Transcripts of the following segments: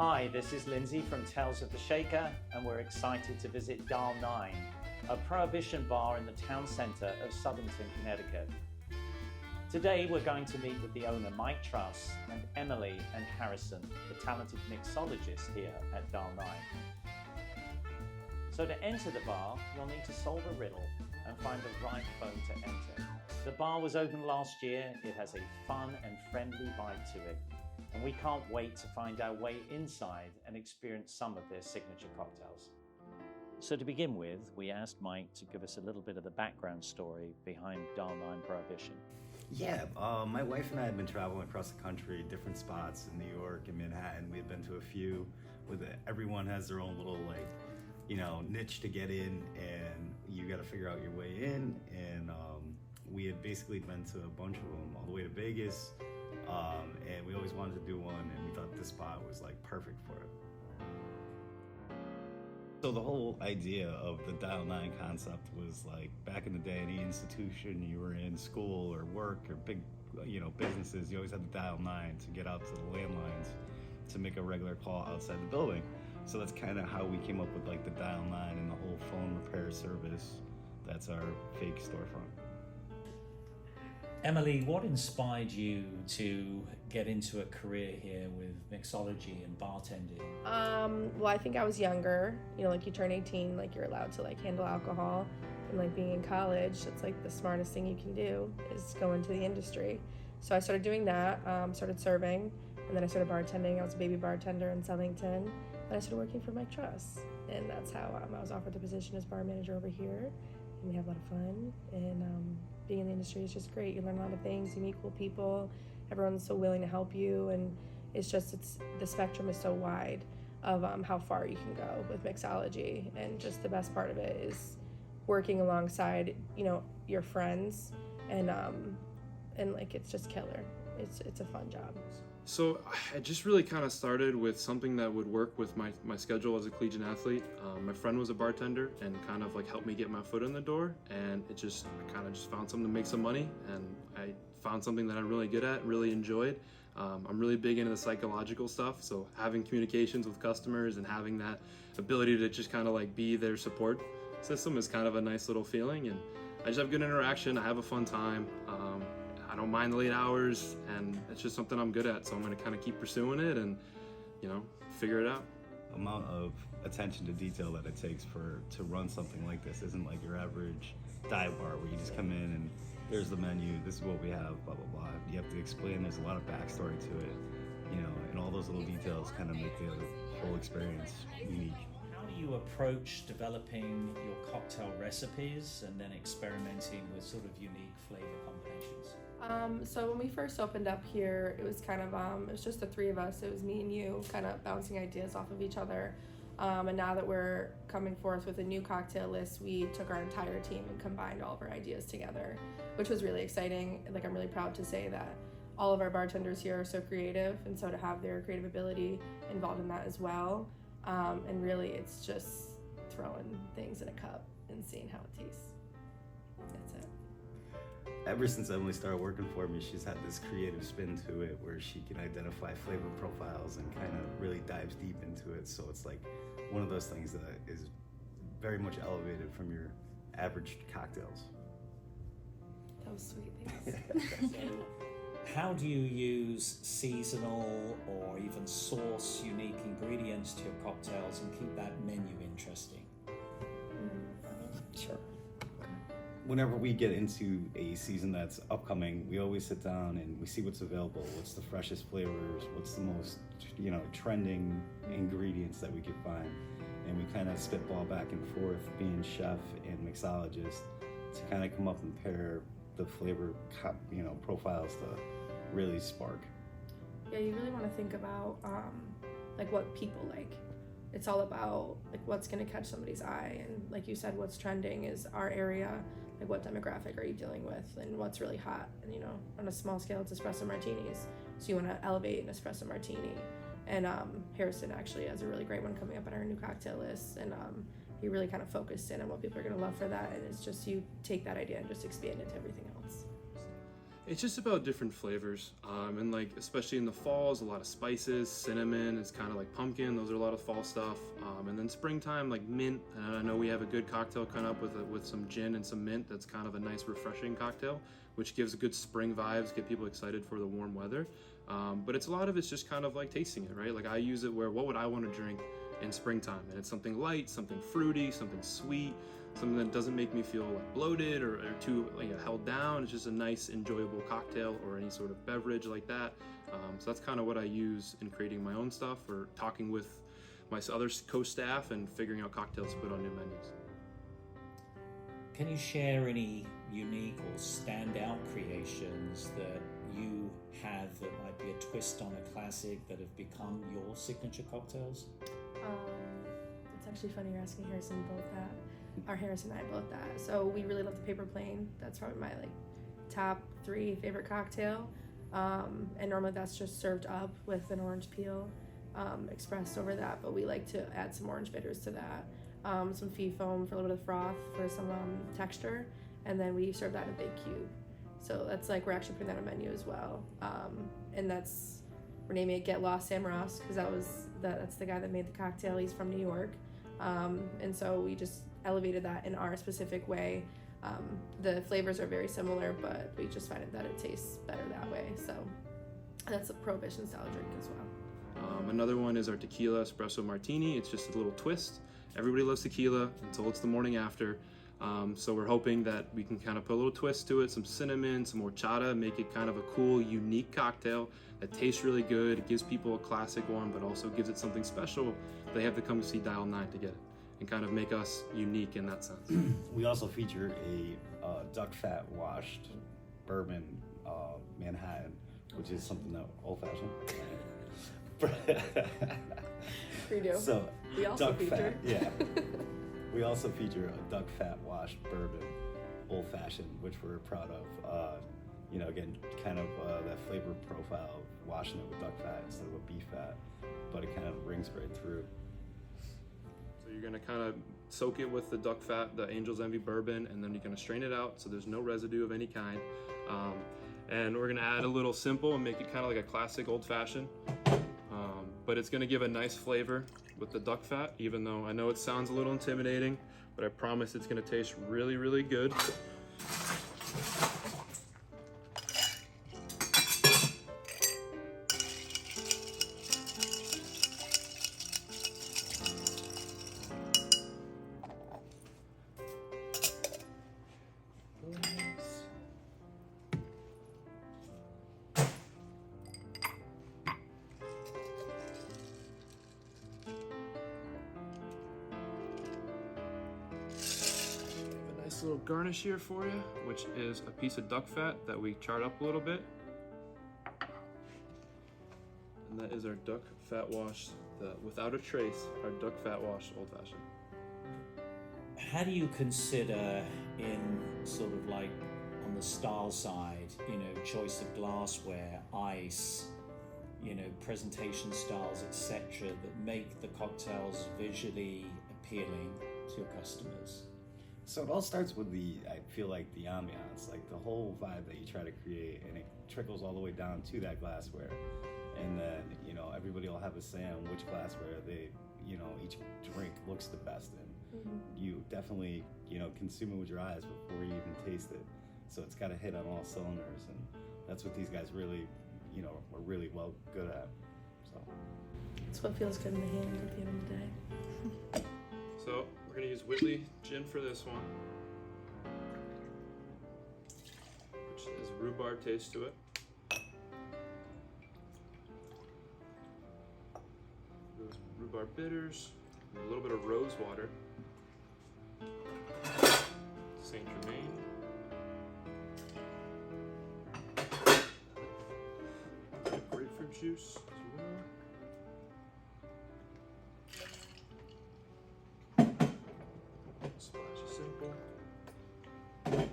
Hi, this is Lindsay from Tales of the Shaker, and we're excited to visit Dial 9, a Prohibition bar in the town centre of Southington, Connecticut. Today we're going to meet with the owner Mike Truss and Emily and Harrison, the talented mixologists here at Dial 9. So to enter the bar, you'll need to solve a riddle and find the right phone to enter. The bar was opened last year. It has a fun and friendly vibe to it, and we can't wait to find our way inside and experience some of their signature cocktails. So to begin with, we asked Mike to give us a little bit of the background story behind Dial 9 Prohibition. Yeah, my wife and I had been traveling across the country, different spots in New York and Manhattan. We had been to a few with it. Everyone has their own little niche to get in, and you got to figure out your way in. And we had basically been to a bunch of them, all the way to Vegas, and we always wanted to do one, and we thought this spot was like perfect for it. So the whole idea of the Dial 9 concept was like back in the day, any institution you were in, school or work or big, businesses, you always had to dial 9 to get out to the landlines to make a regular call outside the building. So that's kind of how we came up with like the Dial 9 and the whole phone repair service. That's our fake storefront. Emily, what inspired you to get into a career here with mixology and bartending? Well, I think I was younger. You turn 18, you're allowed to handle alcohol, and being in college, it's the smartest thing you can do is go into the industry. So I started doing that, started serving, and then I started bartending. I was a baby bartender in Southington, and I started working for Mike Truss, and that's how I was offered the position as bar manager over here. And we have a lot of fun, and being in the industry is just great. You learn a lot of things, you meet cool people, everyone's so willing to help you, and the spectrum is so wide of how far you can go with mixology, and just the best part of it is working alongside your friends, and it's just killer. It's a fun job. So I just really kind of started with something that would work with my schedule as a collegiate athlete. My friend was a bartender and kind of helped me get my foot in the door, and I kind of just found something to make some money, and I found something that I'm really good at, really enjoyed. I'm really big into the psychological stuff, so having communications with customers and having that ability to just kind of be their support system is kind of a nice little feeling, and I just have good interaction. I have a fun time. I don't mind the late hours, and it's just something I'm good at, so I'm going to kind of keep pursuing it and, figure it out. Amount of attention to detail that it takes to run something like this isn't like your average dive bar where you just come in and there's the menu, this is what we have, blah, blah, blah. You have to explain, there's a lot of backstory to it, and all those little details kind of make the whole experience unique. How do you approach developing your cocktail recipes and then experimenting with sort of unique flavor combinations? So when we first opened up here, it was kind of, it was just the three of us. It was me and you kind of bouncing ideas off of each other. And now that we're coming forth with a new cocktail list, we took our entire team and combined all of our ideas together, which was really exciting. I'm really proud to say that all of our bartenders here are so creative, and so to have their creative ability involved in that as well. And really it's just throwing things in a cup and seeing how it tastes. That's it. Ever since Emily started working for me, she's had this creative spin to it where she can identify flavor profiles and kind of really dives deep into it. So it's one of those things that is very much elevated from your average cocktails. That was sweet, thanks. How do you use seasonal or even source unique ingredients to your cocktails and keep that menu interesting? Sure. Whenever we get into a season that's upcoming, we always sit down and we see what's available, what's the freshest flavors, what's the most, trending ingredients that we could find. And we kind of spitball back and forth, being chef and mixologist, to kind of come up and pair the flavor, profiles to really spark. Yeah, you really want to think about what people like. It's all about what's going to catch somebody's eye, and like you said, what's trending is our area. What demographic are you dealing with, and what's really hot? And on a small scale, it's espresso martinis, so you want to elevate an espresso martini. And Harrison actually has a really great one coming up on our new cocktail list, and he really kind of focused in on what people are going to love for that, and it's just you take that idea and just expand it to everything else. It's just about different flavors, and like especially in the falls, a lot of spices, cinnamon. It's kind of like pumpkin. Those are a lot of fall stuff. And then springtime, like mint. And I know we have a good cocktail coming up with some gin and some mint. That's kind of a nice, refreshing cocktail, which gives good spring vibes, get people excited for the warm weather. But it's a lot of it's just kind of like tasting it, right? Like I use it where what would I want to drink in springtime, and it's something light, something fruity, something sweet. Something that doesn't make me feel like bloated or too like held down. It's just a nice, enjoyable cocktail or any sort of beverage like that. So that's kind of what I use in creating my own stuff or talking with my other co-staff and figuring out cocktails to put on new menus. Can you share any unique or standout creations that you have that might be a twist on a classic that have become your signature cocktails? It's actually funny you're asking Harrison both that. Harrison and I both that. So we really love the paper plane. That's probably my like top 3 favorite cocktail. And normally that's just served up with an orange peel expressed over that, but we like to add some orange bitters to that. Some fee foam for a little bit of froth for some texture, and then we serve that in a big cube. So that's like we're actually putting that on menu as well. And we're naming it Get Lost Sam Ross because that's the guy that made the cocktail. He's from New York. And so we just elevated that in our specific way. The flavors are very similar, but we just find that it tastes better that way. So that's a Prohibition style drink as well. Another one is our tequila espresso martini. It's just a little twist. Everybody loves tequila until it's the morning after. So we're hoping that we can kind of put a little twist to it, some cinnamon, some horchata, make it kind of a cool, unique cocktail that tastes really good. It gives people a classic one, but also gives it something special. They have to come to see Dial 9 to get it and kind of make us unique in that sense. We also feature a duck fat washed bourbon Manhattan, which is something that old-fashioned. We do. So We also duck feature. fat, yeah. We also feature a duck fat washed bourbon, old fashioned, which we're proud of. Again, kind of that flavor profile of washing it with duck fat instead of a beef fat, but it kind of rings right through. So you're gonna kind of soak it with the duck fat, the Angel's Envy bourbon, and then you're gonna strain it out so there's no residue of any kind. And we're gonna add a little simple and make it kind of like a classic old fashioned. But it's gonna give a nice flavor with the duck fat, even though I know it sounds a little intimidating, but I promise it's gonna taste really, really good. Little garnish here for you, which is a piece of duck fat that we charred up a little bit, and that is our duck fat wash, without a trace, our duck fat wash old fashioned. How do you consider in sort of like on the style side, choice of glassware, ice, presentation styles, etc., that make the cocktails visually appealing to your customers? So it all starts with I feel like the ambiance, like the whole vibe that you try to create, and it trickles all the way down to that glassware. And then, everybody will have a say on which glassware each drink looks the best in. Mm-hmm. You definitely, consume it with your eyes before you even taste it. So it's got to hit on all cylinders, and that's what these guys really, are really good at. So It's what feels good in the hand at the end of the day. So we're gonna use Whitley gin for this one, which has a rhubarb taste to it. Those rhubarb bitters, and a little bit of rose water, Saint Germain, grapefruit juice as well. Splash of simple. Get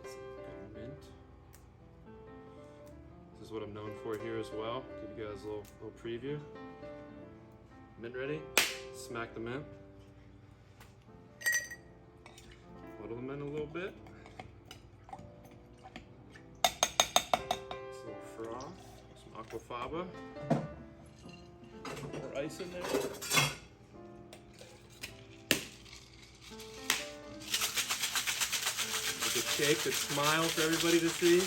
some good mint. This is what I'm known for here as well. Give you guys a little preview. Mint ready. Smack the mint. swirl them in a little bit. Some froth, some aquafaba. More ice in there. Make a cake that smiles for everybody to see.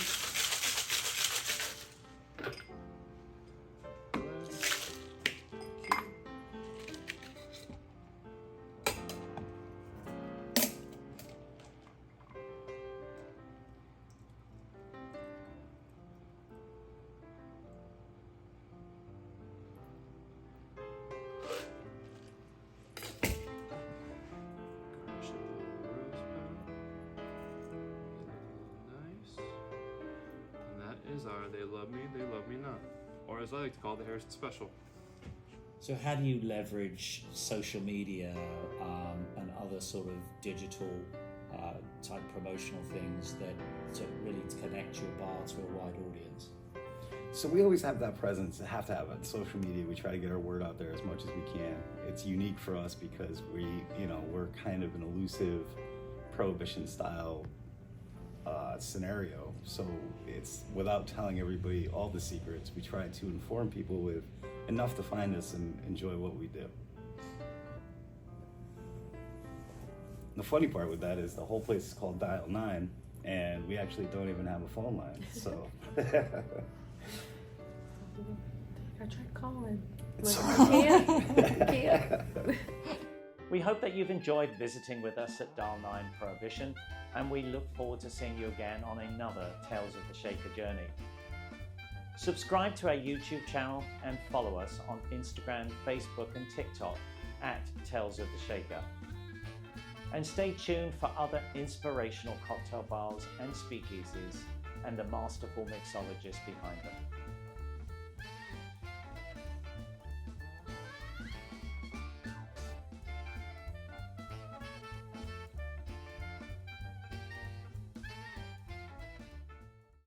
Are They Love Me, They Love Me Not, or as I like to call the Harrison Special. So how do you leverage social media and other sort of digital type promotional things that to really connect your bar to a wide audience? So we always have that presence, have to have it. Social media, we try to get our word out there as much as we can. It's unique for us because we're kind of an elusive Prohibition style scenario. So it's without telling everybody all the secrets, we try to inform people with enough to find us and enjoy what we do. The funny part with that is the whole place is called Dial 9 and we actually don't even have a phone line, so. I tried calling. It's Can't. We hope that you've enjoyed visiting with us at Dial 9 Prohibition, and we look forward to seeing you again on another Tales of the Shaker journey. Subscribe to our YouTube channel and follow us on Instagram, Facebook and TikTok at Tales of the Shaker. And stay tuned for other inspirational cocktail bars and speakeasies and the masterful mixologists behind them.